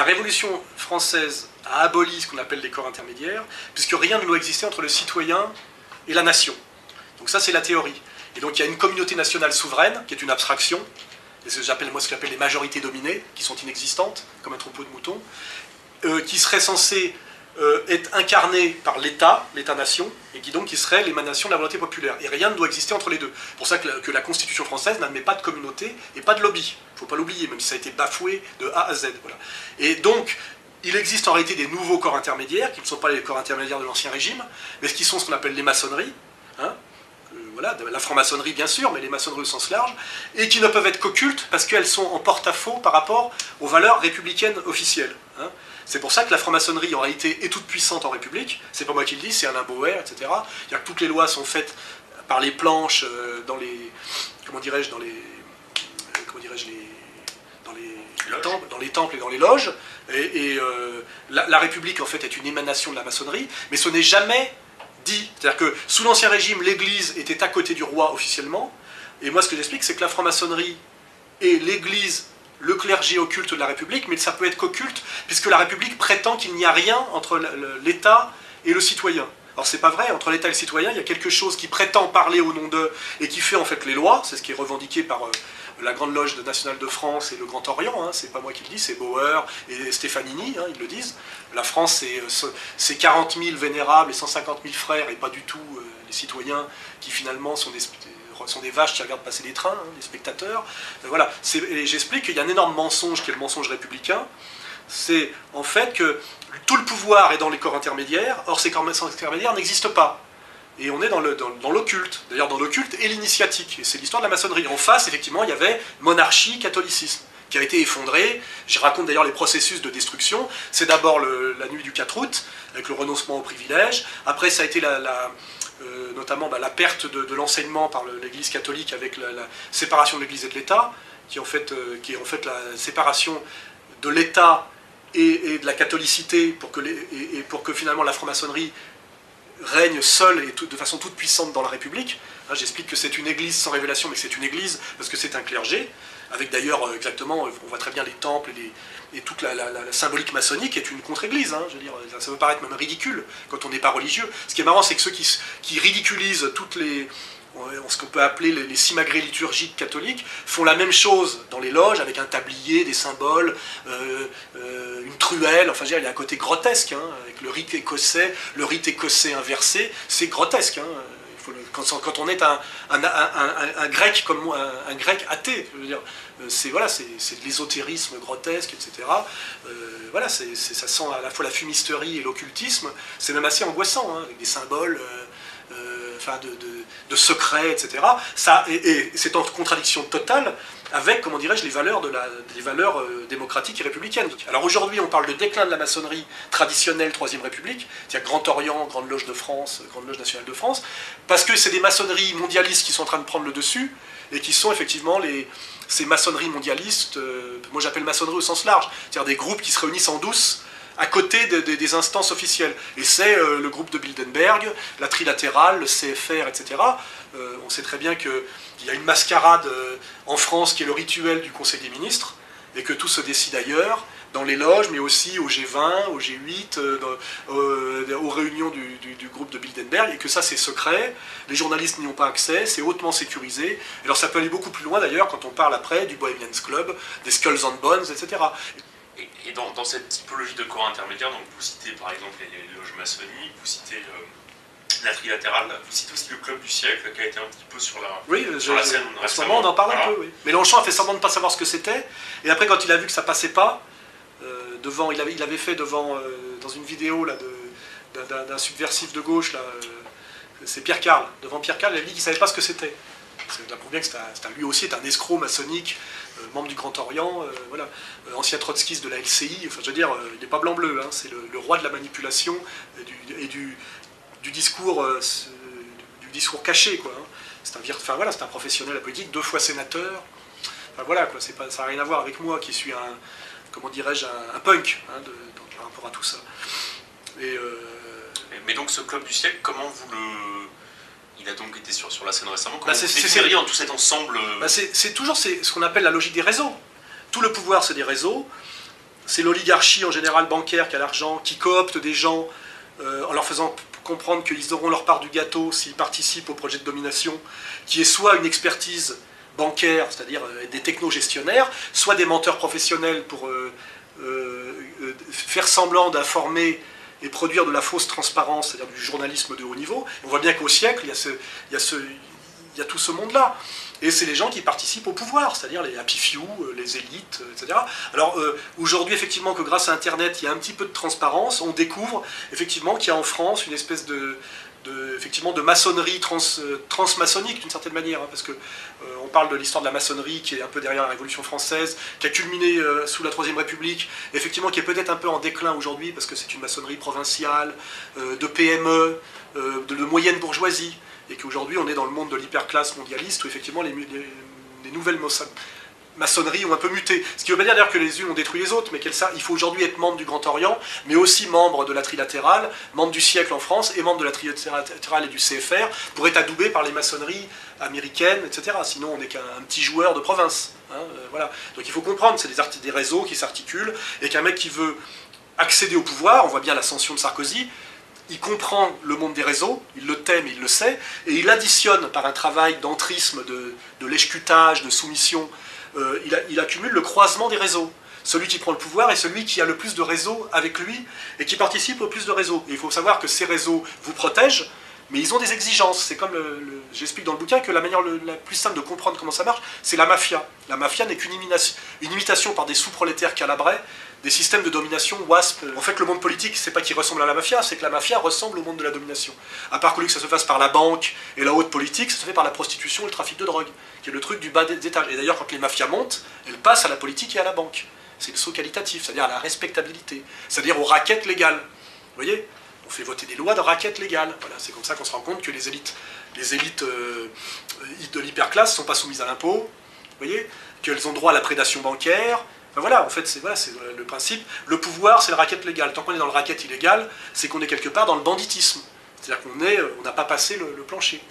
la Révolution française a aboli ce qu'on appelle les corps intermédiaires, puisque rien ne doit exister entre le citoyen et la nation. Donc ça, c'est la théorie. Et donc il y a une communauté nationale souveraine, qui est une abstraction, et moi ce que j'appelle les majorités dominées, qui sont inexistantes, comme un troupeau de moutons, qui serait censée être incarnée par l'État, l'État-nation, et qui serait l'émanation de la volonté populaire. Et rien ne doit exister entre les deux. C'est pour ça que la Constitution française n'admet pas de communauté et pas de lobby. Il ne faut pas l'oublier, même si ça a été bafoué de A à Z. Voilà. Et donc, il existe en réalité des nouveaux corps intermédiaires, qui ne sont pas les corps intermédiaires de l'Ancien Régime, mais qui sont ce qu'on appelle les maçonneries, hein, voilà, la franc-maçonnerie bien sûr, mais les maçonneries au sens large, et qui ne peuvent être qu'occultes parce qu'elles sont en porte-à-faux par rapport aux valeurs républicaines officielles. Hein. C'est pour ça que la franc-maçonnerie en réalité est toute puissante en République, c'est pas moi qui le dis, c'est Alain Bauer, etc. C'est-à-dire que toutes les lois sont faites par les planches, dans les... comment dirais-je, dans les temples et dans les loges, et la République en fait est une émanation de la maçonnerie, mais ce n'est jamais dit. C'est-à-dire que sous l'Ancien Régime, l'Église était à côté du roi officiellement, et moi ce que j'explique c'est que la franc-maçonnerie et l'Église, le clergé occulte de la République, mais ça peut être qu'occulte, puisque la République prétend qu'il n'y a rien entre l'État et le citoyen. Alors c'est pas vrai, entre l'État et le citoyen, il y a quelque chose qui prétend parler au nom d'eux, et qui fait en fait les lois, c'est ce qui est revendiqué par la Grande Loge nationale de France et le Grand Orient, hein, c'est pas moi qui le dis, c'est Bauer et Stefanini, hein, ils le disent. La France, c'est 40 000 vénérables et 150 000 frères, et pas du tout les citoyens qui finalement sont des vaches qui regardent passer les trains, hein, des spectateurs. Voilà. Et j'explique qu'il y a un énorme mensonge qui est le mensonge républicain, c'est en fait que tout le pouvoir est dans les corps intermédiaires, or ces corps intermédiaires n'existent pas. Et on est dans l'occulte, d'ailleurs dans l'occulte et l'initiatique, et c'est l'histoire de la maçonnerie. En face, effectivement, il y avait monarchie, catholicisme, qui a été effondré. Je raconte d'ailleurs les processus de destruction. C'est d'abord la nuit du 4 août, avec le renoncement aux privilèges. Après, ça a été notamment la perte de l'enseignement par l'Église catholique avec la séparation de l'Église et de l'État, qui est en fait la séparation de l'État et de la catholicité pour que finalement la franc-maçonnerie règne seule et de façon toute puissante dans la République. Hein, j'explique que c'est une église sans révélation, mais que c'est une église parce que c'est un clergé, avec d'ailleurs exactement, on voit très bien les temples et toute la symbolique maçonnique est une contre-église. Hein, je veux dire, ça peut paraître même ridicule quand on n'est pas religieux. Ce qui est marrant, c'est que ceux qui ridiculisent ce qu'on peut appeler les simagrées liturgiques catholiques, font la même chose dans les loges, avec un tablier, des symboles, une truelle, enfin il y a un côté grotesque, hein, avec le rite écossais inversé, c'est grotesque. Hein, quand on est un grec comme moi, un grec athée, je veux dire, c'est de l'ésotérisme grotesque, etc. Voilà, ça sent à la fois la fumisterie et l'occultisme, c'est même assez angoissant, hein, avec des symboles... de secrets, etc. Et c'est en contradiction totale avec, comment dirais-je, les valeurs démocratiques et républicaines. Alors aujourd'hui, on parle de déclin de la maçonnerie traditionnelle Troisième République, c'est-à-dire Grand Orient, Grande Loge de France, Grande Loge nationale de France, parce que c'est des maçonneries mondialistes qui sont en train de prendre le dessus, et qui sont effectivement ces maçonneries mondialistes, moi j'appelle maçonnerie au sens large, c'est-à-dire des groupes qui se réunissent en douce, à côté des instances officielles. Et c'est le groupe de Bilderberg, la trilatérale, le CFR, etc. On sait très bien qu'il y a une mascarade en France qui est le rituel du Conseil des ministres, et que tout se décide ailleurs, dans les loges, mais aussi au G20, au G8, aux réunions du groupe de Bilderberg, et que ça c'est secret, les journalistes n'y ont pas accès, c'est hautement sécurisé. Alors ça peut aller beaucoup plus loin d'ailleurs quand on parle après du Bohemians Club, des Skulls and Bones, etc. Et dans cette typologie de corps intermédiaire, donc vous citez par exemple les loges maçonniques, vous citez la trilatérale, vous citez aussi le club du siècle qui a été un petit peu sur la scène. En ce moment on en parle un peu, oui. Mélenchon a fait semblant de ne pas savoir ce que c'était, et après quand il a vu que ça passait pas, il avait fait devant, dans une vidéo d'un subversif de gauche, c'est Pierre Carl, devant Pierre Carl, il a dit qu'il ne savait pas ce que c'était. Ça prouve bien que lui aussi est un escroc maçonnique, membre du Grand Orient, voilà, ancien trotskiste de la LCI, enfin je veux dire, il n'est pas blanc-bleu, hein, c'est le roi de la manipulation et du discours caché, quoi. Hein. C'est un professionnel de la politique, 2 fois sénateur, enfin voilà, quoi, ça n'a rien à voir avec moi qui suis comment dirais-je, un punk, hein, par rapport à tout ça. Mais donc ce club du siècle, comment vous le... Il a donc été sur la scène récemment. Comment vous définiriez dans tout cet ensemble c'est toujours ce qu'on appelle la logique des réseaux. Tout le pouvoir, c'est des réseaux. c'est l'oligarchie en général bancaire qui a l'argent, qui coopte des gens en leur faisant comprendre qu'ils auront leur part du gâteau s'ils participent au projet de domination, qui est soit une expertise bancaire, c'est-à-dire des techno-gestionnaires, soit des menteurs professionnels pour faire semblant d'informer et produire de la fausse transparence, c'est-à-dire du journalisme de haut niveau. On voit bien qu'au siècle, il y a tout ce monde-là. Et c'est les gens qui participent au pouvoir, c'est-à-dire les happy few, les élites, etc. Alors aujourd'hui, effectivement, que grâce à Internet, il y a un petit peu de transparence, on découvre effectivement qu'il y a en France une espèce effectivement, de maçonnerie transmaçonnique d'une certaine manière, hein, parce que on parle de l'histoire de la maçonnerie qui est un peu derrière la Révolution française, qui a culminé sous la Troisième République, effectivement qui est peut-être un peu en déclin aujourd'hui, parce que c'est une maçonnerie provinciale, de PME, de moyenne bourgeoisie, et qu'aujourd'hui on est dans le monde de l'hyperclasse mondialiste, où effectivement les nouvelles maçonneries ont un peu muté. Ce qui ne veut pas dire d'ailleurs que les unes ont détruit les autres, mais il faut aujourd'hui être membre du Grand Orient, mais aussi membre de la Trilatérale, membre du siècle en France, et membre de la Trilatérale et du CFR, pour être adoubé par les maçonneries américaines, etc. Sinon on n'est qu'un petit joueur de province. Hein, voilà. Donc il faut comprendre, c'est des réseaux qui s'articulent, et qu'un mec qui veut accéder au pouvoir, on voit bien l'ascension de Sarkozy, il comprend le monde des réseaux, il le tait mais il le sait, et il additionne par un travail d'entrisme, de lèche-cutage, de soumission, il accumule le croisement des réseaux. Celui qui prend le pouvoir est celui qui a le plus de réseaux avec lui et qui participe au plus de réseaux. Et il faut savoir que ces réseaux vous protègent, mais ils ont des exigences. C'est comme, j'explique dans le bouquin, que la manière la plus simple de comprendre comment ça marche, c'est la mafia. La mafia n'est qu'une imitation par des sous-prolétaires calabrais des systèmes de domination WASP. En fait, le monde politique, c'est pas qu'il ressemble à la mafia, c'est que la mafia ressemble au monde de la domination. À part que ça se fasse par la banque et la haute politique, ça se fait par la prostitution et le trafic de drogue, qui est le truc du bas des étages. Et d'ailleurs, quand les mafias montent, elles passent à la politique et à la banque. C'est le saut qualitatif, c'est-à-dire à la respectabilité, c'est-à-dire aux raquettes légales. Vous voyez ? On fait voter des lois de raquettes légales. Voilà, c'est comme ça qu'on se rend compte que les élites de l'hyperclasse ne sont pas soumises à l'impôt, vous voyez ? Qu'elles ont droit à la prédation bancaire. Enfin, voilà, en fait, c'est le principe. Le pouvoir, c'est la raquette légale. Tant qu'on est dans le raquette illégale, c'est qu'on est quelque part dans le banditisme. C'est-à-dire qu'on n'a pas passé le plancher.